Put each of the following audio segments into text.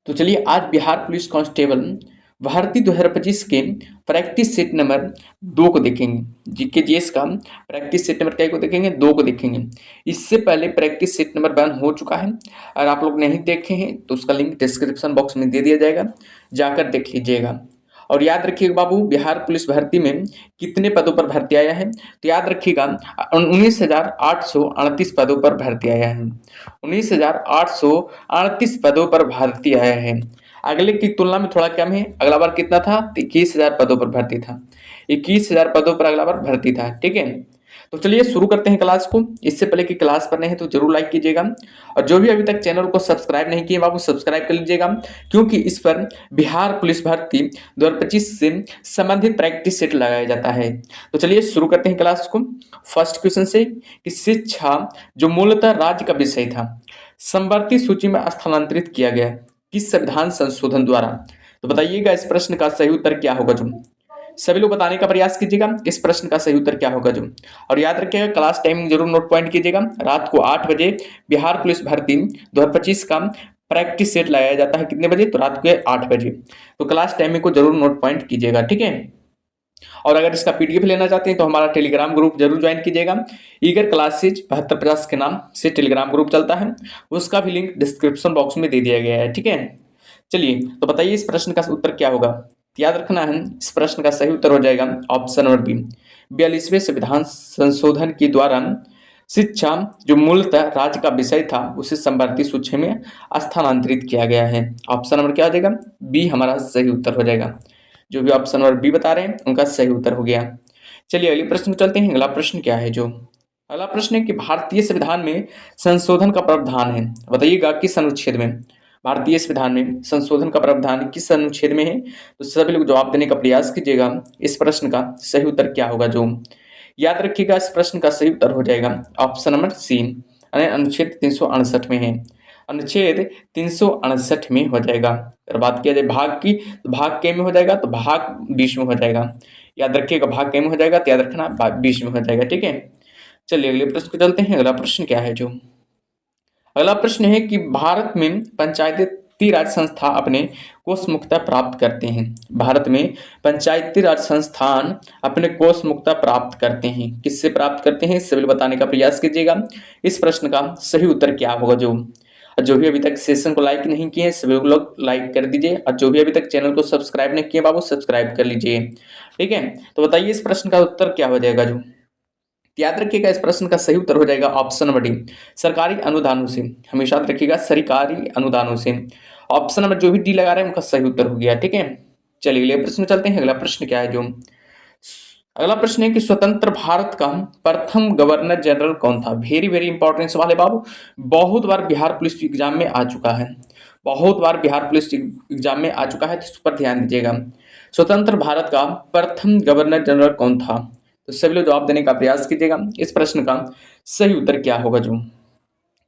तो चलिए आज बिहार पुलिस कांस्टेबल भर्ती 2025 के प्रैक्टिस सेट नंबर 2 को देखेंगे। जीके जीएस का प्रैक्टिस सेट नंबर क्या को देखेंगे, 2 को देखेंगे। इससे पहले प्रैक्टिस सेट नंबर 1 हो चुका है। अगर आप लोग नहीं देखे हैं तो उसका लिंक डिस्क्रिप्शन बॉक्स में दे दिया जाएगा, जाकर देख लीजिएगा। और याद रखिएगा बाबू, बिहार पुलिस भर्ती में कितने पदों पर भर्ती आया है, तो याद रखिएगा 19,838 पदों पर भर्ती आया है। 19,838 पदों पर भर्ती आया है। अगले की तुलना में थोड़ा कम है। अगला बार कितना था, 21,000 पदों पर भर्ती था। 21,000 पदों पर अगला बार भर्ती था। ठीक है, तो चलिए शुरू करते हैं क्लास को। इससे पहले कि क्लास पर नहीं तो जरूर लाइक कीजिएगा, और जो भी अभी तक चैनल को सब्सक्राइब नहीं किए बाबू सब्सक्राइब कर लीजिएगा, क्योंकि इस पर बिहार पुलिस भर्ती 2025 से संबंधित प्रैक्टिस सेट लगाया जाता है। तो चलिए शुरू करते हैं क्लास को। फर्स्ट क्वेश्चन से कि शिक्षा जो मूलतः राज्य का विषय था, समवर्ती सूची में स्थानांतरित किया गया किस संविधान संशोधन द्वारा। तो बताइएगा इस प्रश्न का सही उत्तर क्या होगा। जो सभी लोग बताने का प्रयास कीजिएगा इस प्रश्न का सही उत्तर क्या होगा। जो और याद रखिएगा क्लास टाइमिंग जरूर नोट पॉइंट कीजिएगा। रात को 8 बजे बिहार पुलिस भर्ती 2025 का प्रैक्टिस सेट लगाया जाता है। कितने बजे, तो रात के 8 बजे। तो क्लास टाइमिंग को जरूर नोट पॉइंट कीजिएगा। ठीक है, और अगर इसका पीडीएफ लेना चाहते हैं तो हमारा टेलीग्राम ग्रुप जरूर ज्वाइन कीजिएगा। ईगर क्लासेज 7250 के नाम से टेलीग्राम ग्रुप चलता है, उसका भी लिंक डिस्क्रिप्शन बॉक्स में दे दिया गया है। ठीक है, चलिए तो बताइए इस प्रश्न का उत्तर क्या होगा। याद रखना है इस प्रश्न का सही उत्तर हो जाएगा ऑप्शन नंबर बी। 42वें संविधान संशोधन के द्वारा शिक्षा जो मूलतः राज्य का विषय था उसे समवर्ती सूची में स्थानांतरित किया गया है। ऑप्शन नंबर क्या हो जाएगा, बी हमारा सही उत्तर हो जाएगा। जो भी ऑप्शन नंबर बी बता रहे हैं उनका सही उत्तर हो गया। चलिए अगले प्रश्न को चलते हैं। अगला प्रश्न क्या है। जो अगला प्रश्न है कि भारतीय संविधान में संशोधन का प्रावधान है, बताइएगा किस अनुच्छेद में। भारतीय संविधान में संशोधन का प्रावधान किस अनुच्छेद में है, तो सभी लोग जवाब देने का प्रयास कीजिएगा। इस प्रश्न का सही उत्तर क्या होगा। जो याद रखिएगा इस प्रश्न का सही उत्तर हो जाएगा ऑप्शन नंबर सी, यानी अनुच्छेद 368 में है। अनुच्छेद 368 में हो जाएगा। अगर बात किया जाए भाग की तो भाग के में हो जाएगा, तो भाग 20 में हो जाएगा। याद रखिएगा भाग के में हो जाएगा तो याद रखना 20 में हो जाएगा। ठीक है, चलिए अगले प्रश्न को चलते हैं। अगला प्रश्न क्या है। जो अगला प्रश्न है कि भारत में पंचायती राज संस्था अपने कोष मुक्तता प्राप्त करते हैं। भारत में पंचायती राज संस्थान अपने कोष मुक्तता प्राप्त करते हैं। किससे प्राप्त करते हैं, सभी बताने का प्रयास कीजिएगा। इस प्रश्न का सही उत्तर क्या होगा। जो भी अभी तक सेशन को लाइक नहीं किए हैं सभी लोग लाइक कर दीजिए, और जो भी अभी तक चैनल को सब्सक्राइब नहीं किए बाबू सब्सक्राइब कर लीजिए। ठीक है, तो बताइए इस प्रश्न का उत्तर क्या हो जाएगा। जो याद रखिएगा इस प्रश्न का सही उत्तर हो जाएगा ऑप्शन नंबर डी, सरकारी अनुदानों से। हमेशा याद रखिएगा सरकारी अनुदानों से। ऑप्शन नंबर जो भी डी लगा रहे हैं उनका सही उत्तर हो गया। ठीक है, चलिए अगले प्रश्न चलते हैं। अगला प्रश्न क्या है। जो अगला प्रश्न है कि स्वतंत्र भारत का प्रथम गवर्नर जनरल कौन था। वेरी वेरी इंपॉर्टेंट सवाल है बाबू, बहुत बार बिहार पुलिस एग्जाम में आ चुका है, बहुत बार बिहार पुलिस एग्जाम में आ चुका है, तो इस पर ध्यान दीजिएगा। स्वतंत्र भारत का प्रथम गवर्नर जनरल कौन था, तो सभी लोग जवाब देने का प्रयास कीजिएगा। इस प्रश्न का सही उत्तर क्या होगा। जो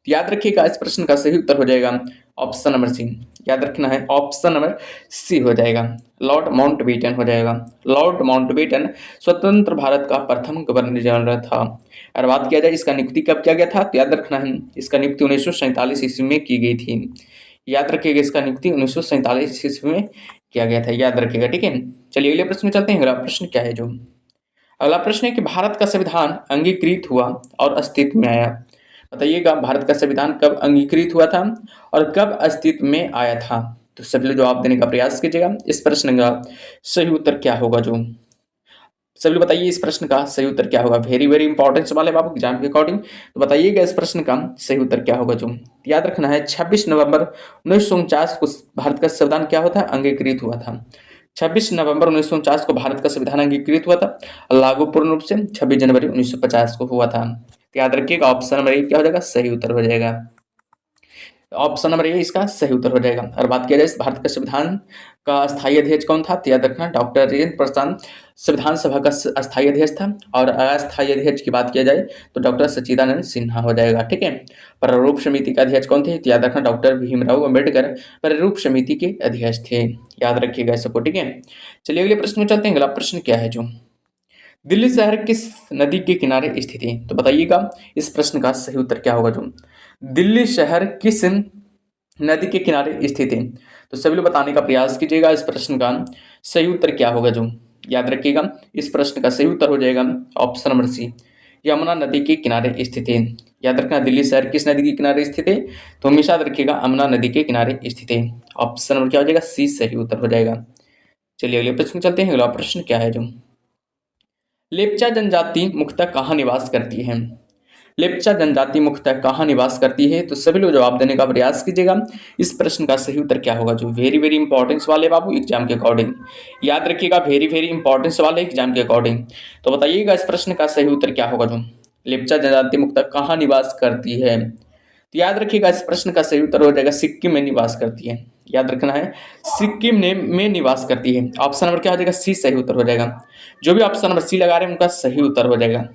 याद रखिएगा इस प्रश्न का सही उत्तर हो जाएगा ऑप्शन नंबर सी। याद रखना है ऑप्शन नंबर सी हो जाएगा, लॉर्ड माउंटबेटन हो जाएगा। लॉर्ड माउंटबेटन स्वतंत्र भारत का प्रथम गवर्नर जनरल था। अगर बात किया जाए इसका नियुक्ति कब किया गया था, तो याद रखना है इसका नियुक्ति 1947 ईस्वी में की गई थी। याद रखिएगा इसका नियुक्ति 1947 ईस्वी में किया गया था, याद रखिएगा। ठीक है, चलिए अगले प्रश्न में चलते हैं। अगला प्रश्न क्या है। जो अगला प्रश्न है कि भारत का संविधान अंगीकृत हुआ और अस्तित्व में आया। बताइएगा भारत का संविधान कब अंगीकृत हुआ था और कब अस्तित्व में आया था, तो सभी लोग जवाब देने का प्रयास कीजिएगा। इस प्रश्न का सही उत्तर क्या होगा। जो सभी लोग बताइए इस प्रश्न का सही उत्तर क्या होगा। वेरी वेरी इंपॉर्टेंट सवाल है बाबू एग्जाम के अकॉर्डिंग, तो बताइएगा इस प्रश्न का सही उत्तर क्या होगा। जो याद रखना है 26 नवंबर 1949 को भारत का संविधान क्या होता है, अंगीकृत हुआ था। 26 नवंबर 1949 को भारत का संविधान अंगीकृत हुआ था, लागू पूर्ण रूप से 26 जनवरी 1950 को हुआ था। तो याद रखिएगा ऑप्शन नंबर ए क्या हो जाएगा, सही उत्तर हो जाएगा। ऑप्शन नंबर ए इसका सही उत्तर हो जाएगा। और बात किया जाए भारत का संविधान का स्थायी अध्यक्ष कौन था, तो याद रखना डॉक्टर राजेंद्र प्रसाद संविधान सभा का स्थायी अध्यक्ष था। और अस्थायी अध्यक्ष की बात किया जाए तो डॉक्टर सच्चिदानंद सिन्हा हो जाएगा। ठीक है, प्रारूप समिति का अध्यक्ष कौन थे, तो याद रखना डॉक्टर भीमराव अम्बेडकर प्रारूप समिति के अध्यक्ष थे, याद रखिएगा सबको। ठीक है, चलिए अगले प्रश्न में चलते हैं। अगला प्रश्न क्या है। जो दिल्ली शहर किस नदी के किनारे स्थित है, तो बताइएगा इस प्रश्न का सही उत्तर क्या होगा। जो दिल्ली शहर किस नदी के किनारे स्थित है। तो सभी लोग बताने का प्रयास कीजिएगा इस प्रश्न का सही उत्तर क्या होगा। जो याद रखिएगा इस प्रश्न का सही उत्तर हो जाएगा ऑप्शन नंबर सी, यमुना नदी के किनारे स्थित है। याद रखना दिल्ली शहर किस नदी के किनारे स्थित है, तो हमेशा याद रखिएगा यमुना नदी के किनारे स्थित है। ऑप्शन नंबर क्या हो जाएगा, सी सही उत्तर हो जाएगा। चलिए अगले प्रश्न चलते हैं। अगला प्रश्न क्या है, जो लेप्चा जनजाति मुख्यतः कहाँ निवास करती है। लेप्चा जनजाति मुख्यतः कहाँ निवास करती है, तो सभी लोग जवाब देने का प्रयास कीजिएगा। इस प्रश्न का सही उत्तर क्या होगा, जो वेरी वेरी इंपॉर्टेंस वाले बाबू एग्जाम के अकॉर्डिंग याद रखिएगा, वेरी वेरी इंपॉर्टेंस वाले एग्जाम के अकॉर्डिंग। तो बताइएगा इस प्रश्न का सही उत्तर क्या होगा, जो लेप्चा जनजाति मुख्यतः कहाँ निवास करती है। तो याद रखिएगा इस प्रश्न का सही उत्तर हो जाएगा सिक्किम में निवास करती है। याद रखना है सिक्किम में निवास करती है। ऑप्शन नंबर क्या हो जाएगा, सी सही उत्तर हो जाएगा। जो भी ऑप्शन नंबर सी लगा रहे हैं उनका सही उत्तर हो जाएगा।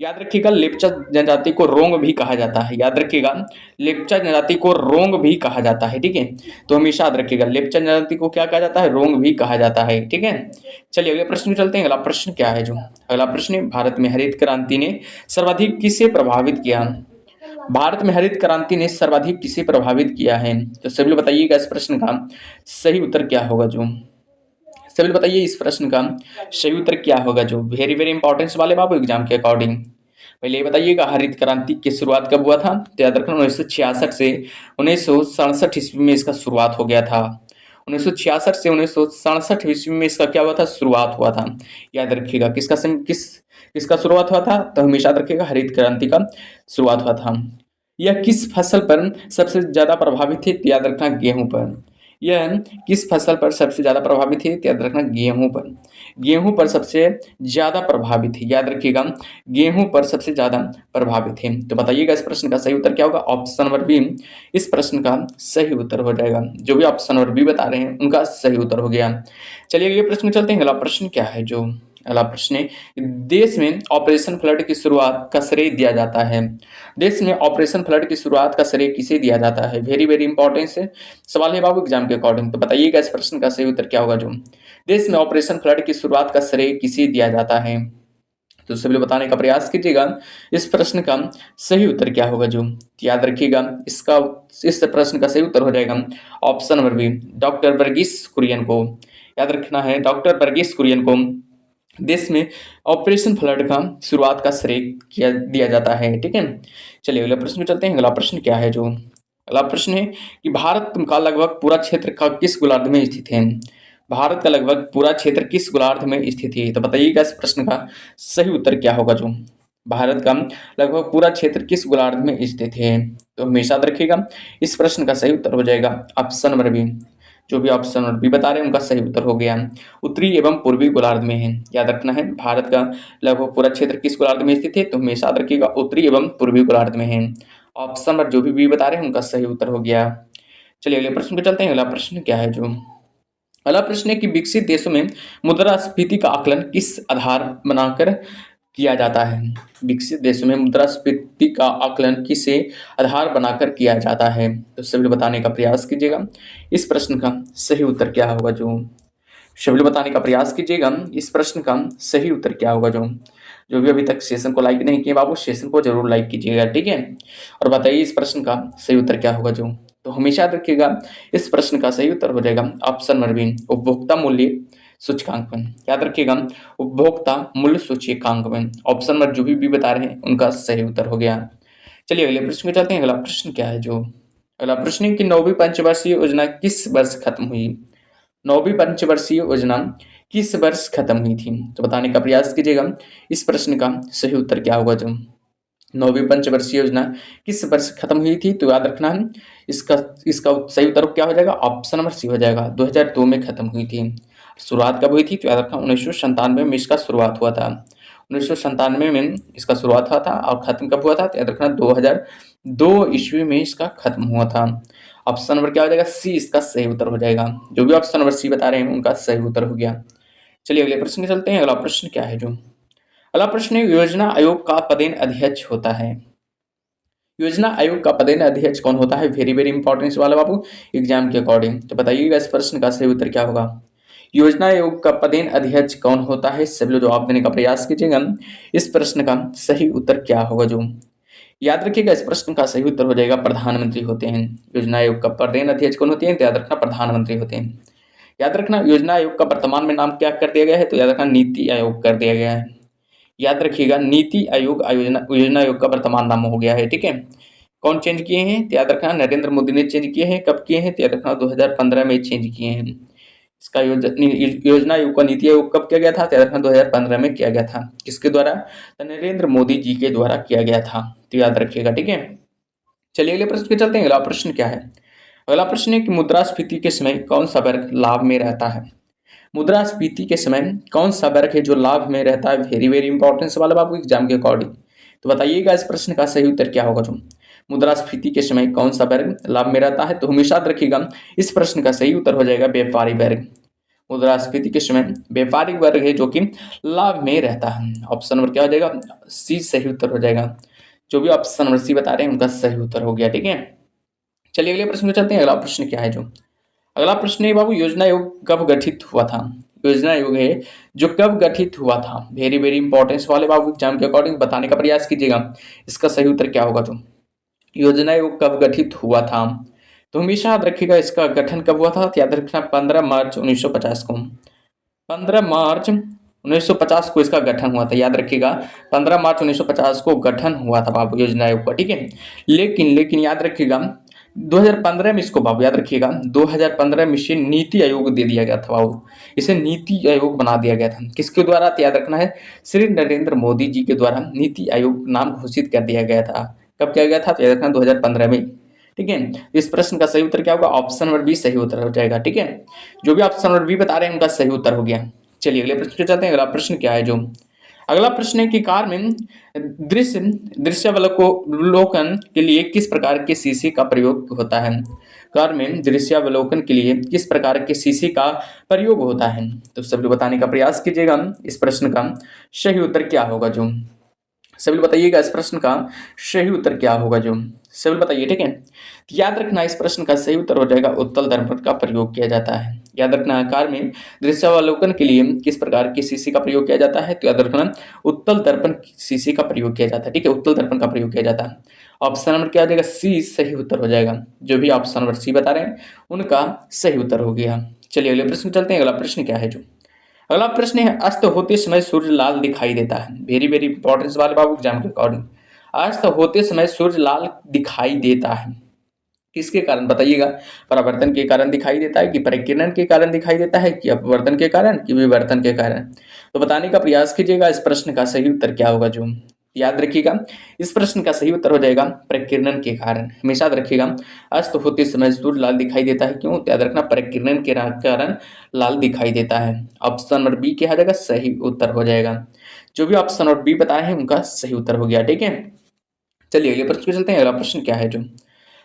याद रखिएगा लेप्चा जनजाति को रोंग भी कहा जाता है। याद रखिएगा लेप्चा जनजाति को रोंग भी कहा जाता है, ठीक है। तो हमेशा याद रखिएगा लेप्चा जनजाति को क्या कहा जाता है, रोंग भी कहा जाता है, ठीक है। चलिए अगले प्रश्न में चलते हैं। अगला प्रश्न क्या है, जो अगला प्रश्न है, भारत में हरित क्रांति ने सर्वाधिक किसे प्रभावित किया। भारत में हरित क्रांति ने सर्वाधिक किसे प्रभावित किया है, तो सभी लोग बताइएगा इस प्रश्न का सही उत्तर क्या होगा। जो सभी लोग बताइए इस प्रश्न का सही उत्तर क्या होगा, जो वेरी वेरी इंपॉर्टेंस वाले बाबू एग्जाम के अकॉर्डिंग। पहले ये बताइएगा हरित क्रांति की शुरुआत कब हुआ था, तो याद रखना 1966 से 1967 ईस्वी में इसका शुरुआत हो गया था। 1966 से 1967 ईस्वी में इसका क्या हुआ था, शुरुआत हुआ था। याद रखिएगा किसका शुरुआत हुआ था, तो हमेशा याद रखिएगा हरित क्रांति का शुरुआत हुआ था। यह किस फसल पर सबसे ज्यादा प्रभावित है, तो याद रखना गेहूं पर। यह किस फसल पर सबसे ज्यादा प्रभावित है, तो याद रखना गेहूं पर। गेहूं पर सबसे ज्यादा प्रभावित है। याद रखिएगा गेहूं पर सबसे ज्यादा प्रभावित है। तो बताइएगा इस प्रश्न का सही उत्तर क्या होगा, ऑप्शन नंबर बी इस प्रश्न का सही उत्तर हो जाएगा। जो भी ऑप्शन नंबर बी बता रहे हैं उनका सही उत्तर हो गया। चलिए अगले प्रश्न में चलते हैं। अगला प्रश्न क्या है, जो अगला प्रश्न है, देश में ऑपरेशन फ्लड की शुरुआत का श्रेय दिया जाता है। देश में ऑपरेशन फ्लड की शुरुआत का श्रेय किसे दिया जाता है, वेरी वेरी इंपॉर्टेंट सवाल है बाबू एग्जाम के अकॉर्डिंग। तो बताइएगा इस प्रश्न का सही उत्तर क्या होगा, जो देश में ऑपरेशन फ्लड की शुरुआत का श्रेय किसे दिया जाता है। तो सभी लोग बताने का प्रयास कीजिएगा इस प्रश्न का सही उत्तर क्या होगा। जो याद रखिएगा इस प्रश्न का सही उत्तर हो जाएगा option number B, doctor Varghese Kurien को। याद रखना है डॉक्टर वर्गीस कुरियन को देश में ऑपरेशन फ्लड का शुरुआत का श्रेय दिया जाता है, ठीक है। चलिए अगले प्रश्न में चलते हैं। अगला प्रश्न क्या है, जो अगला प्रश्न है कि भारत का लगभग पूरा क्षेत्र का किस गोलार्ध में स्थित है। भारत का लगभग पूरा क्षेत्र किस गोलार्ध में स्थित है, तो बताइएगा इस प्रश्न का सही उत्तर क्या होगा। जो भारत का लगभग पूरा क्षेत्र किस गोलार्ध में स्थित है, तो हमेशा याद रखिएगा इस प्रश्न का सही उत्तर हो जाएगा ऑप्शन नंबर बी। जो भी ऑप्शन नंबर बी बता रहे हैं उनका सही उत्तर हो गया, उत्तरी एवं पूर्वी गोलार्ध में है। याद रखना है भारत का लगभग पूरा क्षेत्र किस गोलार्ध में स्थित है, तो हमेशा याद रखिएगा उत्तरी एवं पूर्वी गोलार्ध में है। ऑप्शन नंबर जो भी बी बता रहे हैं उनका सही उत्तर हो गया। चलिए अगले प्रश्न पे चलते हैं। अगला प्रश्न क्या है, जो अगला प्रश्न है कि विकसित देशों में मुद्रास्फीति का आकलन किस आधार बनाकर किया जाता है। विकसित देशों में मुद्रास्फीति का आकलन किसे आधार बनाकर किया जाता है, तो सभी बताने का प्रयास कीजिएगा इस प्रश्न का सही उत्तर क्या होगा। जो सभी बताने का प्रयास कीजिएगा इस प्रश्न का सही उत्तर क्या होगा। जो भी अभी तक सेशन को लाइक नहीं किए बाबू सेशन को जरूर लाइक कीजिएगा, ठीक है। और बताइए इस प्रश्न का सही उत्तर क्या होगा। जो तो हमेशा याद रखिएगा इस प्रश्न का सही उत्तर हो जाएगा ऑप्शन नंबर बी, उपभोक्ता मूल्य सूचकांक में। याद रखिएगा उपभोक्ता मूल्य सूचकांक में। ऑप्शन नंबर जो भी बता रहे हैं उनका सही उत्तर हो गया। चलिए अगले प्रश्न में चलते हैं। अगला प्रश्न क्या है, जो अगला प्रश्न है कि 9वीं पंचवर्षीय योजना किस वर्ष खत्म हुई। 9वीं पंचवर्षीय योजना किस वर्ष खत्म हुई थी, तो बताने का प्रयास कीजिएगा इस प्रश्न का सही उत्तर क्या होगा। जो 9वीं पंचवर्षीय योजना किस वर्ष खत्म हुई थी, तो याद रखना है इसका इसका सही उत्तर क्या हो जाएगा, ऑप्शन नंबर सी हो जाएगा, 2002 में खत्म हुई थी। शुरुआत कब हुई थी, तो याद रखना 1997 में इसका शुरुआत हुआ था। 1997 में इसका शुरुआत हुआ था और खत्म कब हुआ था, तो याद रखना 2002 ईस्वी में इसका खत्म हुआ था। ऑप्शन नंबर क्या हो जाएगा, सी इसका सही उत्तर हो जाएगा। जो भी ऑप्शन नंबर सी बता रहे हैं उनका सही उत्तर हो गया। चलिए अगले प्रश्न में चलते हैं। अगला प्रश्न क्या है, जो अगला प्रश्न है योजना आयोग का पदेन अध्यक्ष होता है। योजना आयोग का पदेन अध्यक्ष कौन होता है, वेरी वेरी इंपॉर्टेंस वाला बाबू एग्जाम के अकॉर्डिंग। तो बताइएगा इस प्रश्न का सही उत्तर क्या होगा। योजना आयोग का पदेन अध्यक्ष कौन होता है, सभी लोग जवाब देने का प्रयास कीजिएगा इस प्रश्न का सही उत्तर क्या होगा। जो याद रखिएगा इस प्रश्न का सही उत्तर हो जाएगा प्रधानमंत्री होते हैं। योजना आयोग का प्रधान अध्यक्ष कौन होते हैं? तो याद रखना प्रधानमंत्री होते हैं। याद रखना योजना आयोग का वर्तमान में नाम क्या कर दिया गया है? तो याद रखना नीति आयोग कर दिया गया है। याद रखिएगा नीति आयोग योजना आयोग का वर्तमान नाम हो गया है। ठीक है, कौन चेंज किए हैं? तो याद रखना नरेंद्र मोदी ने चेंज किए हैं। कब किए हैं? तो याद रखना 2015 में चेंज किए हैं। इसका योजना आयोग का नीति आयोग कब किया गया था? तो याद रखना 2015 में किया गया था। किसके द्वारा? तो नरेंद्र मोदी जी के द्वारा किया गया था। तो याद रखिएगा। ठीक है, चलिए अगले प्रश्न पे चलते हैं। अगला प्रश्न क्या है? अगला प्रश्न है कि मुद्रास्फीति के समय कौन सा वर्ग लाभ में रहता है? मुद्रास्फीति के समय कौन सा वर्ग है जो लाभ में रहता है? वेरी वेरी इंपॉर्टेंट सवाल है आपको एग्जाम के अकॉर्डिंग। तो बताइएगा इस प्रश्न का सही उत्तर क्या होगा? जो मुद्रास्फीति के समय कौन सा वर्ग लाभ में रहता है? तो हमेशा याद रखिएगा इस प्रश्न का सही उत्तर हो जाएगा व्यापारी वर्ग। मुद्रास्फीति के समय व्यापारिक वर्ग है जो कि लाभ में रहता है। ऑप्शन नंबर क्या हो जाएगा? सी सही उत्तर हो जाएगा। जो भी ऑप्शन नंबर सी बता रहे हैं उनका सही उत्तर हो गया। ठीक है, चलिए अगले प्रश्न पे चलते हैं। अगला प्रश्न क्या है? जो अगला प्रश्न है बाबू, योजना आयोग कब गठित हुआ था? योजना आयोग है जो कब गठित हुआ था? वेरी वेरी इंपॉर्टेंट सवाल है बाबू, एग्जाम के अकॉर्डिंग बताने का प्रयास कीजिएगा। इसका सही उत्तर क्या होगा? जो योजना आयोग कब गठित हुआ था? तो हमेशा याद रखिएगा इसका गठन कब हुआ था? तो याद रखना 15 मार्च 1950 को। 15 मार्च 1950 को इसका गठन हुआ था। याद रखिएगा 15 मार्च 1950 को गठन हुआ था बाबू योजना आयोग का। ठीक है, लेकिन याद रखिएगा 2015 में इसको बाबू याद रखिएगा 2015 में इसे नीति आयोग दे दिया गया था बाबू। इसे नीति आयोग बना दिया गया था। किसके द्वारा? तो याद रखना है श्री नरेंद्र मोदी जी के द्वारा नीति आयोग नाम घोषित कर दिया गया था। कब किया गया था? तो याद रखना 2015 में। ठीक है, इस प्रश्न का सही उत्तर क्या होगा? ऑप्शन नंबर बी सही उत्तर हो जाएगा। ठीक है, जो भी ऑप्शन नंबर बी बता रहे हैं उनका सही उत्तर हो गया। चलिए अगले प्रश्न पे चलते हैं। अगला प्रश्न क्या है? जो अगला प्रश्न है कि कार में दृश्यावलोकन के लिए किस प्रकार के शीशे का प्रयोग होता है? कार में दृश्यावलोकन के लिए किस प्रकार के शीशे का प्रयोग होता है? तो सभी बताने का प्रयास कीजिएगा। इस प्रश्न का सही उत्तर क्या होगा? जो सभी बताइएगा इस प्रश्न का सही उत्तर क्या होगा? जो सभी बताइए। ठीक है, याद रखना इस प्रश्न का सही उत्तर हो जाएगा उत्तल दर्पण का प्रयोग किया जाता है। याद रखना कार में दृश्यावलोकन के लिए किस प्रकार की शीशे का प्रयोग किया जाता है? तो याद रखना उत्तल दर्पण शीशे का प्रयोग किया जाता है। ठीक है, उत्तल दर्पण का प्रयोग किया जाता है। ऑप्शन नंबर क्या हो जाएगा? सी सही उत्तर हो जाएगा। जो भी ऑप्शन नंबर सी बता रहे हैं उनका सही उत्तर हो गया। चलिए अगले प्रश्न चलते हैं। अगला प्रश्न क्या है? जो अगला प्रश्न है अस्त होते समय सूर्य लाल दिखाई देता है। वेरी वेरी इंपॉर्टेंट सवाल बाबू एग्जाम के अकॉर्डिंग। अस्त होते समय सूर्य लाल दिखाई देता है, किसके कारण बताइएगा? परावर्तन के कारण दिखाई देता है कि परिकिरण के कारण दिखाई देता है कि अपवर्तन के कारण कि विवर्तन के कारण? तो बताने का प्रयास कीजिएगा इस प्रश्न का सही उत्तर क्या होगा? जो याद रखिएगा इस प्रश्न का सही उत्तर हो जाएगा प्रकीर्णन के कारण। हमेशा याद रखिएगा अस्त होते समय सूर्य लाल दिखाई देता है, क्यों? तो याद रखना प्रकीर्णन के कारण लाल दिखाई देता है। ऑप्शन नंबर बी क्या हो जाएगा? सही उत्तर हो जाएगा। जो भी ऑप्शन नंबर बी बताए हैं उनका सही उत्तर हो गया। ठीक है, चलिए अगले प्रश्न पे चलते हैं। अगला प्रश्न क्या है? जो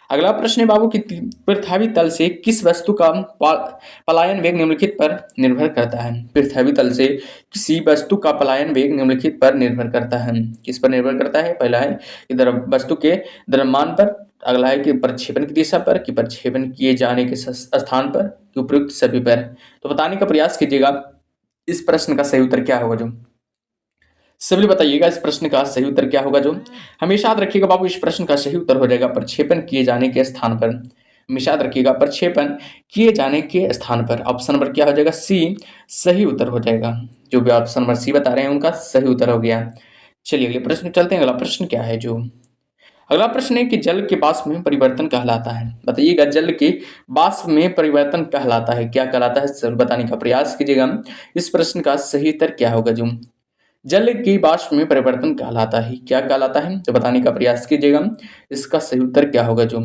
अगला प्रश्न है बाबू कि पृथ्वी तल से किस वस्तु का पलायन वेग निम्नलिखित पर निर्भर करता है? पृथ्वी तल से किसी वस्तु का पलायन वेग निम्नलिखित पर निर्भर करता है। किस पर निर्भर करता है? पहला है कि वस्तु के द्रव्यमान पर, अगला है कि प्रक्षेपण की दिशा पर, कि प्रक्षेपण किए जाने के स्थान पर, कि उपयुक्त सभी पर। तो बताने का प्रयास कीजिएगा इस प्रश्न का सही उत्तर क्या होगा? जो सभी बताइएगा इस प्रश्न का सही उत्तर क्या होगा? जो हमेशा याद रखिएगा बाबू इस प्रश्न का सही उत्तर हो जाएगा प्रक्षेपण किए जाने के स्थान पर। हमेशा याद रखिएगा प्रक्षेपण किए जाने के स्थान पर। ऑप्शन नंबर क्या हो जाएगा? सी सही उत्तर हो जाएगा। जो भी ऑप्शन नंबर सी बता रहे हैं उनका सही उत्तर हो गया। चलिए अगले प्रश्न चलते हैं। अगला प्रश्न क्या है? जो अगला प्रश्न है कि जल के वाष्प में परिवर्तन कहलाता है। बताइएगा जल के वाष्प में परिवर्तन कहलाता है, क्या कहलाता है? सर बताने का प्रयास कीजिएगा इस प्रश्न का सही उत्तर क्या होगा? जो जल की वाष्प में परिवर्तन कहलाता है, क्या कहलाता है? तो बताने का प्रयास कीजिएगा इसका सही उत्तर क्या होगा? जो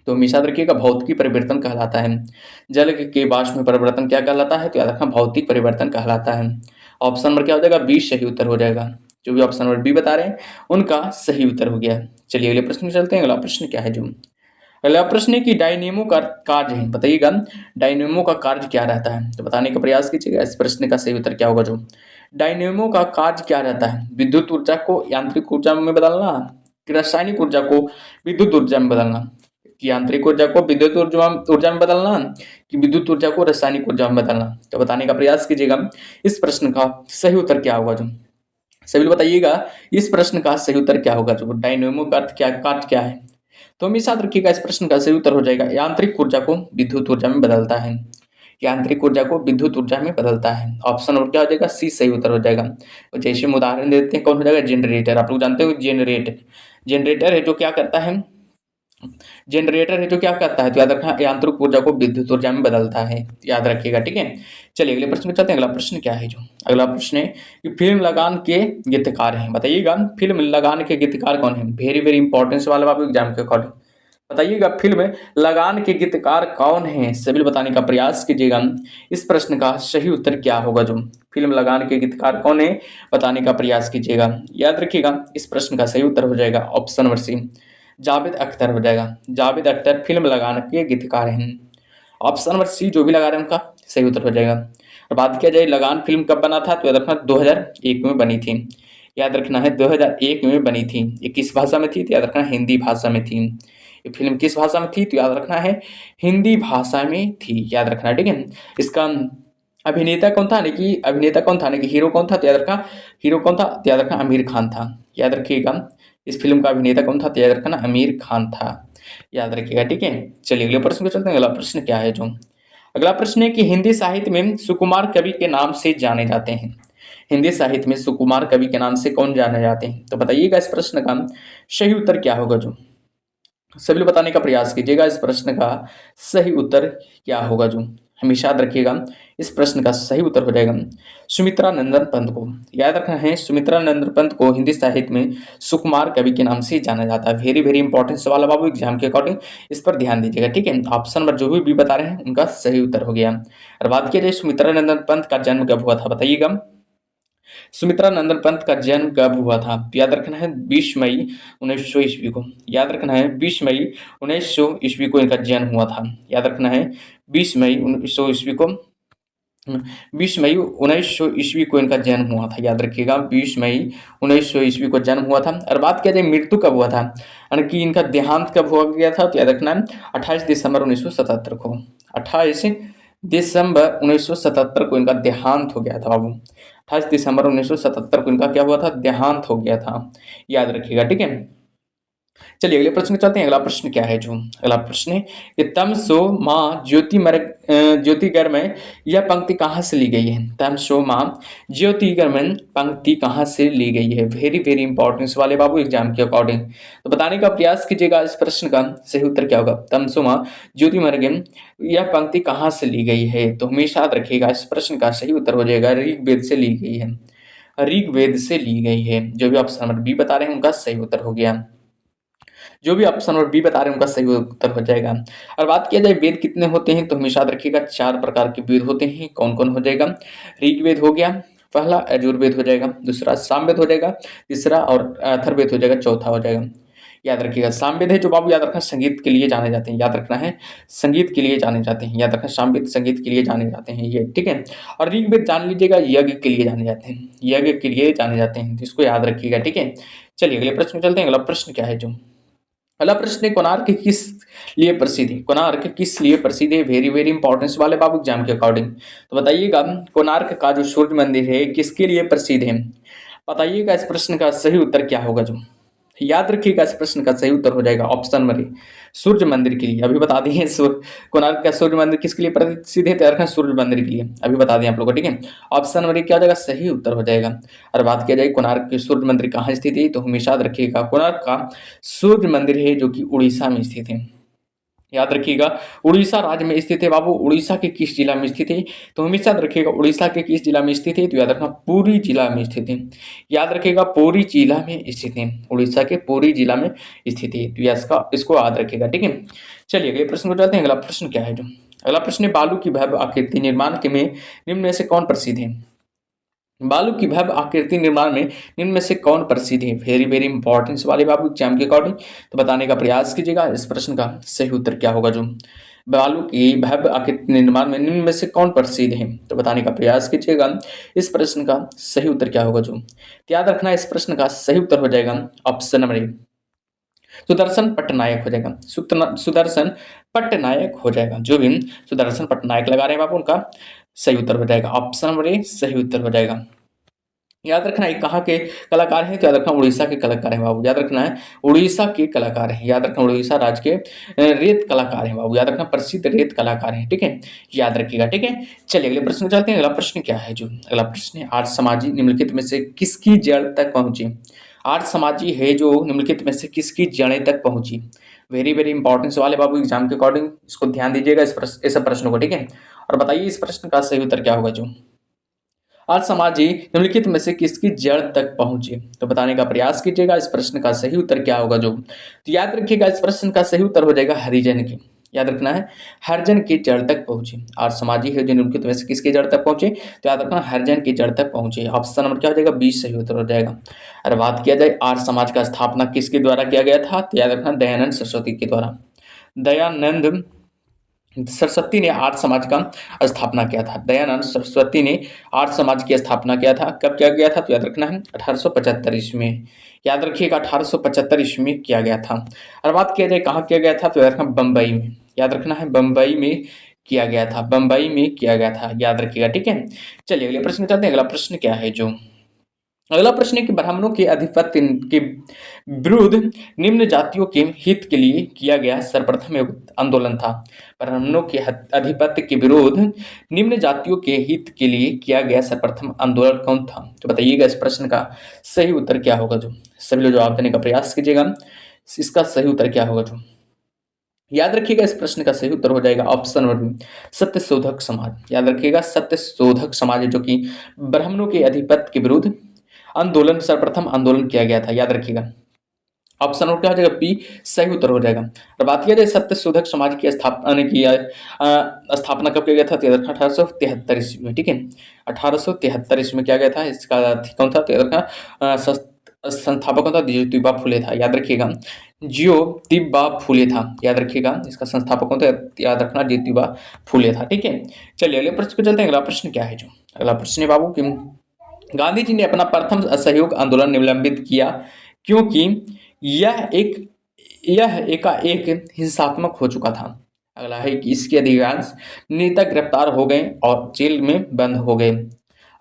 तो हमेशा रखिएगा भौतिक परिवर्तन कहलाता है। जल के वाष्प में परिवर्तन क्या कहलाता है? तो याद रखना भौतिक परिवर्तन कहलाता है। ऑप्शन नंबर क्या हो जाएगा? बी सही उत्तर हो जाएगा। जो भी ऑप्शन नंबर बी बता रहे हैं उनका सही उत्तर हो गया। चलिए अगले प्रश्न चलते हैं। अगला प्रश्न क्या है? जो अगला प्रश्न है कि डायनेमो का कार्य है। बताइएगा डायनेमो का कार्य क्या रहता है? तो बताने का प्रयास कीजिएगा इस प्रश्न का सही उत्तर क्या होगा? जो डायनेमो का कार्य क्या रहता है? विद्युत ऊर्जा को यांत्रिक ऊर्जा में बदलना, कि रासायनिक ऊर्जा को विद्युत ऊर्जा में बदलना, कि यांत्रिक ऊर्जा को विद्युत ऊर्जा में बदलना, कि विद्युत ऊर्जा को रासायनिक ऊर्जा में बदलना? तो बताने का प्रयास कीजिएगा इस प्रश्न का सही उत्तर क्या होगा? जो सभी लोग बताइएगा इस प्रश्न का सही उत्तर क्या होगा। जो डायनेमो का अर्थ क्या है। तो हमेशा याद रखिएगा इस प्रश्न का सही उत्तर हो जाएगा यांत्रिक ऊर्जा को विद्युत ऊर्जा में बदलता है। यांत्रिक ऊर्जा को विद्युत ऊर्जा में बदलता है। ऑप्शन और क्या हो जाएगा, सी सही उत्तर हो जाएगा। तो जैसे हम उदाहरण देते हैं, कौन हो जाएगा, जनरेटर। आप लोग जानते हो जनरेटर, जनरेटर है जो क्या करता है, जनरेटर है जो क्या करता है, तो याद रखना यांत्रिक ऊर्जा को विद्युत ऊर्जा में बदलता है, याद रखिएगा, ठीक है। चलिए अगले प्रश्न पे चलते हैं। अगला प्रश्न क्या है, जो अगला प्रश्न है कि फिल्म लगान के गीतकार हैं, बताइएगा फिल्म लगान के गीतकार कौन है। वेरी वेरी इंपॉर्टेंस वाला बाबू एग्जाम के अकॉर्डिंग बताइएगा फिल्म लगान के गीतकार कौन है, सभी बताने का प्रयास कीजिएगा। इस प्रश्न का सही उत्तर क्या होगा। जो फिल्म लगान के गीतकार कौन है बताने का प्रयास कीजिएगा। याद रखिएगा इस प्रश्न का सही उत्तर हो जाएगा option number C, Javed Akhtar हो जाएगा। जावेद अख्तर फिल्म लगान के गीतकार हैं। ऑप्शन नंबर सी जो भी लगा रहे हैं उनका सही उत्तर हो जाएगा। और बात किया जाए लगान फिल्म कब बना था, तो याद रखना 2001 में बनी थी। याद रखना है 2001 में बनी थी। ये किस भाषा में थी, तो याद रखना हिंदी भाषा में थी। ये फिल्म किस भाषा में थी, तो याद रखना है हिंदी भाषा में थी, याद रखना, ठीक है। इसका अभिनेता कौन था, यानी कि अभिनेता कौन था, यानी कि हीरो कौन था, तो याद रखना हीरो कौन था, तो याद रखना आमिर खान था। याद रखिएगा इस फिल्म का अभिनेता कौन था, तो याद रखना आमिर खान था, याद रखिएगा, ठीक है। चलिए अगले प्रश्न को चलते हैं। अगला प्रश्न क्या है, जो अगला प्रश्न है कि हिंदी साहित्य में सुकुमार कवि के नाम से जाने जाते हैं। हिंदी साहित्य में सुकुमार कवि के नाम से कौन जाने जाते हैं, तो बताइएगा इस प्रश्न का सही उत्तर क्या होगा। जो सभी लोग बताने का प्रयास कीजिएगा इस प्रश्न का सही उत्तर क्या होगा। जो हमेशा याद रखिएगा इस प्रश्न का सही उत्तर हो जाएगा सुमित्रा नंदन पंत को। याद रखना है सुमित्रा नंदन पंत को हिंदी साहित्य में सुकुमार कवि के नाम से जाना जाता है। वेरी वेरी इंपॉर्टेंट सवाल है बाबू एग्जाम के अकॉर्डिंग, इस पर ध्यान दीजिएगा, ठीक है। ऑप्शन नंबर जो भी बता रहे हैं उनका सही उत्तर हो गया। और बात किया जाए सुमित्रा नंदन पंत का जन्म कब हुआ था, बताइएगा सुमित्रा नंदन पंत का जन्म कब हुआ था, तो याद रखना है 20 मई 1900 ईस्वी को। याद रखना है 20 मई 1900 ईस्वी को इनका जन्म हुआ था। याद रखना है 20 मई 1900 ईस्वी को, 20 मई 1900 ईस्वी को इनका जन्म हुआ था। याद रखिएगा 20 मई 1900 ईस्वी को जन्म हुआ था। और बात किया जाए मृत्यु कब हुआ था, यानी कि इनका देहांत कब हो गया था, तो याद रखना है 28 दिसंबर 1977 को। 28 दिसंबर 1977 को इनका देहांत हो गया था बाबू। 28 दिसंबर 1977 को इनका क्या हुआ था, देहांत हो गया था, याद रखिएगा, ठीक है। चलिए अगले प्रश्न में चलते हैं। अगला प्रश्न क्या है, जो अगला प्रश्न है कि तम सो माँ ज्योतिगर में यह पंक्ति कहाँ से ली गई है। तम सो माँ ज्योतिगर में पंक्ति कहाँ से ली गई है। वेरी वेरी इंपॉर्टेंस वाले बाबू एग्जाम के अकॉर्डिंग, तो बताने का प्रयास कीजिएगा इस प्रश्न का सही उत्तर क्या होगा। तम सो माँ ज्योतिमर्ग यह पंक्ति कहाँ से ली गई है, तो हमेशा याद रखिएगा इस प्रश्न का सही उत्तर हो जाएगा ऋग्वेद से ली गई है। ऋग्वेद से ली गई है। जो भी ऑप्शन नंबर बी बता रहे हैं उनका सही उत्तर हो गया। जो भी ऑप्शन नंबर बी बता रहे हैं उनका सही उत्तर हो जाएगा। और बात किया जाए वेद कितने होते हैं, तो हमेशा याद रखिएगा 4 प्रकार के वेद होते हैं। कौन कौन हो जाएगा, ऋग्वेद हो गया, पहला यजुर्वेद हो जाएगा, दूसरा सामवेद हो जाएगा, तीसरा और अथर्ववेद हो जाएगा, चौथा हो जाएगा। याद रखिएगा सामवेद है जो बाबू याद रखना संगीत के लिए जाने जाते हैं। याद रखना है संगीत के लिए जाने जाते हैं। याद रखना सामवेद संगीत के लिए जाने जाते हैं ये, ठीक है। और ऋग्वेद जान लीजिएगा यज्ञ के लिए जाने जाते हैं, यज्ञ के लिए जाने जाते हैं, जिसको याद रखिएगा, ठीक है। चलिए अगले प्रश्न में चलते हैं। अगला प्रश्न क्या है, जो अगला प्रश्न है कोणार्क किस लिए प्रसिद्ध है। कोणार्क किस लिए प्रसिद्ध है, वेरी वेरी इंपॉर्टेंस वाले बाबू एग्जाम के अकॉर्डिंग, तो बताइएगा कोणार्क का जो सूर्य मंदिर है किसके लिए प्रसिद्ध है। बताइएगा इस प्रश्न का सही उत्तर क्या होगा। जो याद रखिएगा इस प्रश्न का सही उत्तर हो जाएगा ऑप्शन नंबर ए, सूर्य मंदिर के लिए। अभी बता दिए कोणार्क का सूर्य मंदिर किसके लिए प्रसिद्ध है, तो याद सूर्य मंदिर के लिए अभी बता दें आप लोगों को, ठीक है। ऑप्शन नंबर ए क्या हो जाएगा, सही उत्तर हो जाएगा। और बात किया जाए कोणार्क के सूर्य मंदिर कहाँ स्थित है, तो हमेशा याद रखिएगा कोणार्क का सूर्य मंदिर है जो कि उड़ीसा में स्थित है। याद रखिएगा उड़ीसा राज्य में स्थित है बाबू। उड़ीसा के किस जिला में स्थित है, तो हमेशा याद रखिएगा उड़ीसा के किस जिला में स्थित है, तो याद रखना पुरी जिला में स्थित है। याद रखिएगा पुरी जिला में स्थित है, उड़ीसा के पुरी जिला में स्थित है, तो इसको याद रखिएगा, ठीक है। चलिए अगले प्रश्न को जाते हैं। अगला प्रश्न क्या है, जो अगला प्रश्न है बालू की भव्य आकृति निर्माण के में निम्न में से कौन प्रसिद्ध है। बालू की भव्य आकृति निर्माण में निम्न में से कौन प्रसिद्ध है। वेरी वेरी इंपॉर्टेंस वाले बाबू एग्जाम के अकॉर्डिंग, तो बताने का प्रयास कीजिएगा इस प्रश्न का सही उत्तर क्या होगा। जो बालू की भव्य आकृति निर्माण में निम्न में से कौन प्रसिद्ध है, तो बताने का प्रयास कीजिएगा इस प्रश्न का सही उत्तर क्या होगा। जो याद रखना इस प्रश्न का सही उत्तर हो जाएगा option number A, Sudarshan Pattnaik हो जाएगा। सुदर्शन पट्टनायक हो जाएगा। जो भी सुदर्शन पट्टनायक लगा रहे हैं बाबू उनका सही उत्तर हो जाएगा ऑप्शन नंबर ए, सही उत्तर हो जाएगा। याद रखना है कहाँ के कलाकार हैं, तो याद रखना उड़ीसा के कलाकार हैं बाबू, याद रखना है उड़ीसा के कलाकार हैं, याद रखना उड़ीसा राज्य के रेत कलाकार हैं बाबू, याद रखना प्रसिद्ध रेत कलाकार हैं, ठीक है, याद रखिएगा, ठीक है। चलिए अगले प्रश्न में चलते हैं। अगला प्रश्न क्या है, जो अगला प्रश्न है, आर्य समाजी निम्नलिखित में से किसकी जड़ तक पहुंची। आर्य समाजी है जो निम्नलिखित में से किसकी जड़ें तक पहुंची। वेरी वेरी इंपॉर्टेंट सवाल है बाबू एग्जाम के अकॉर्डिंग, इसको ध्यान दीजिएगा इस सब प्रश्नों को, ठीक है। और बताइए इस प्रश्न का सही उत्तर क्या होगा। जो आज समाज ही निम्नलिखित में से किसकी जड़ तक पहुंचे, तो बताने का प्रयास कीजिएगा इस प्रश्न का सही उत्तर क्या होगा। जो तो याद रखिएगा इस प्रश्न का सही उत्तर हो जाएगा हरिजन की, याद रखना है हरिजन की जड़ तक पहुंचे। आज समाजी है जो निम्नलिखित में से किसकी जड़ तक पहुंचे, तो याद रखना हरिजन की जड़ तक पहुंचे। ऑप्शन नंबर क्या हो जाएगा, 20 सही उत्तर हो जाएगा। अगर बात किया जाए आर्य समाज का स्थापना किसके द्वारा किया गया था, तो याद रखना दयानंद सरस्वती के द्वारा। दयानंद सरस्वती ने आर्य समाज का स्थापना किया था। दयानंद सरस्वती ने आर्य समाज की स्थापना किया था। कब किया गया था, तो याद रखना है 1875 ईस्वी में, याद रखिएगा 1875 ईस्वी में किया गया था। और बात किया जाए कहाँ किया गया था, तो याद रखना बम्बई में, याद रखना है बम्बई में किया गया था, बम्बई में किया गया था, याद रखिएगा, ठीक है। चलिए अगले प्रश्न चलते हैं। अगला प्रश्न क्या है, जो अगला प्रश्न है कि ब्राह्मणों के आधिपत्य के विरुद्ध निम्न जातियों के हित के लिए किया गया सर्वप्रथम आंदोलन था। ब्राह्मणों के आधिपत्य के विरुद्ध निम्न जातियों के हित के लिए किया गया सर्वप्रथम आंदोलन कौन था, तो बताइएगा इस प्रश्न का सही उत्तर क्या होगा। जो सभी लोग जवाब देने का प्रयास कीजिएगा, इसका सही उत्तर क्या होगा। जो याद रखिएगा इस प्रश्न का सही उत्तर हो जाएगा option number B, Satyashodhak Samaj. याद रखिएगा सत्यशोधक समाज है जो कि ब्राह्मणों के आधिपत्य के विरुद्ध आंदोलन सर्वप्रथम आंदोलन किया गया था, याद रखिएगा। ऑप्शन नंबर क्या हो जाएगा, बी सही उत्तर हो जाएगा। और बात किया जाए सत्यशोधक समाज की स्थापना कब किया गया था, तो 1873 ईस्वी में, ठीक है, 1873 ईस्वी में किया गया था। इसका कौन था, तो संस्थापक कौन था, ज्योतिबा फुले था, याद रखिएगा ज्योतिबा फुले था, याद रखिएगा इसका संस्थापक कौन था, याद रखना ज्योतिबा फुले था, ठीक है। चलिए अगले प्रश्न को चलते हैं। अगला प्रश्न क्या है, जो अगला प्रश्न है बाबू कि गांधी जी ने अपना प्रथम असहयोग आंदोलन निलंबित किया क्योंकि यह एकाएक हिंसात्मक हो चुका था। अगला है कि इसके अधिकांश नेता गिरफ्तार हो गए और जेल में बंद हो गए।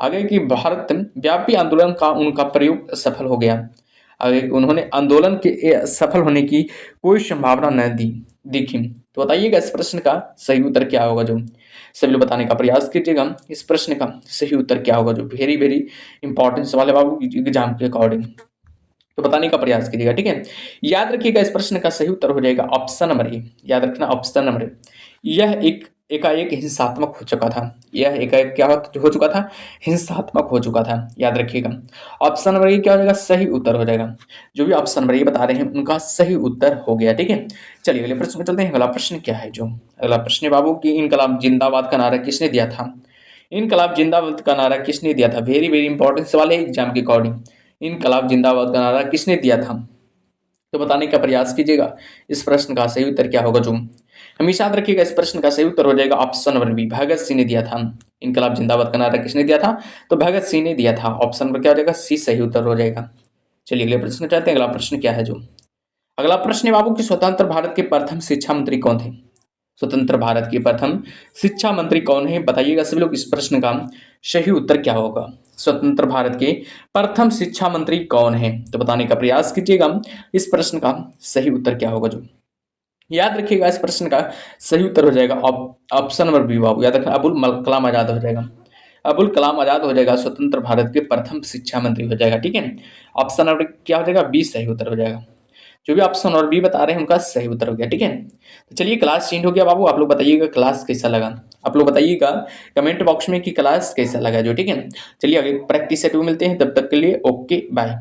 आगे कि भारत व्यापी आंदोलन का उनका प्रयोग सफल हो गया। आगे कि उन्होंने आंदोलन के सफल होने की कोई संभावना न दिखी। तो बताइएगा इस प्रश्न का सही उत्तर क्या होगा। जो सभी लोग बताने का प्रयास कीजिएगा इस प्रश्न का सही उत्तर क्या होगा। जो वेरी वेरी इंपॉर्टेंट सवाल है बाबू एग्जाम के अकॉर्डिंग, तो बताने का प्रयास कीजिएगा, ठीक है। याद रखिएगा इस प्रश्न का सही उत्तर हो जाएगा ऑप्शन नंबर ए, याद रखना ऑप्शन नंबर ए। यह एकाएक हिंसात्मक हो चुका था। यह एकाएक क्या हो चुका था, हिंसात्मक हो चुका था, याद रखिएगा। ऑप्शन नंबर ए क्या हो जाएगा, सही उत्तर हो जाएगा। जो भी ऑप्शन नंबर ए बता रहे हैं उनका सही उत्तर हो गया, ठीक है। चलिए अगले प्रश्न में चलते हैं। अगला प्रश्न क्या है, जो अगला प्रश्न है बाबू की इनकलाब जिंदाबाद का नारा किसने दिया था। इनकलाब जिंदाबाद का नारा किसने दिया था, वेरी वेरी इंपॉर्टेंट सवाल है एग्जाम के अकॉर्डिंग। इनकलाब जिंदाबाद का नारा किसने दिया था, तो बताने का प्रयास कीजिएगा इस प्रश्न का सही उत्तर क्या होगा। जो हमेशा याद रखिएगा इस प्रश्न का सही उत्तर हो जाएगा option number B, Bhagat Singh ने दिया था। इनकलाब जिंदाबाद का नारा किसने दिया था, तो भगत सिंह ने दिया था। ऑप्शन नंबर क्या हो जाएगा, सी सही उत्तर हो जाएगा। चलिए अगले प्रश्न चाहते हैं। अगला प्रश्न क्या है, जो अगला प्रश्न है बाबू की स्वतंत्र भारत के प्रथम शिक्षा मंत्री कौन थे। स्वतंत्र भारत के प्रथम शिक्षा मंत्री कौन है, बताइएगा सभी लोग इस प्रश्न का सही उत्तर क्या होगा। स्वतंत्र भारत के प्रथम शिक्षा मंत्री कौन है, तो बताने का प्रयास कीजिएगा इस प्रश्न का सही उत्तर क्या होगा। जो याद रखिएगा इस प्रश्न का सही उत्तर हो जाएगा ऑप्शन नंबर बी बाबू, याद रखना अबुल कलाम आजाद हो जाएगा। अबुल कलाम आजाद हो जाएगा स्वतंत्र भारत के प्रथम शिक्षा मंत्री हो जाएगा, ठीक है। ऑप्शन नंबर क्या हो जाएगा, बी सही उत्तर हो जाएगा। जो भी ऑप्शन और बी बता रहे हैं उनका सही उत्तर हो गया, ठीक है। तो चलिए क्लास चेंज हो गया बाबू, आप लोग बताइएगा क्लास कैसा लगा। आप लोग बताइएगा कमेंट बॉक्स में कि क्लास कैसा लगा, जो ठीक है। चलिए आगे प्रैक्टिस सेट में मिलते हैं, तब तक के लिए ओके बाय।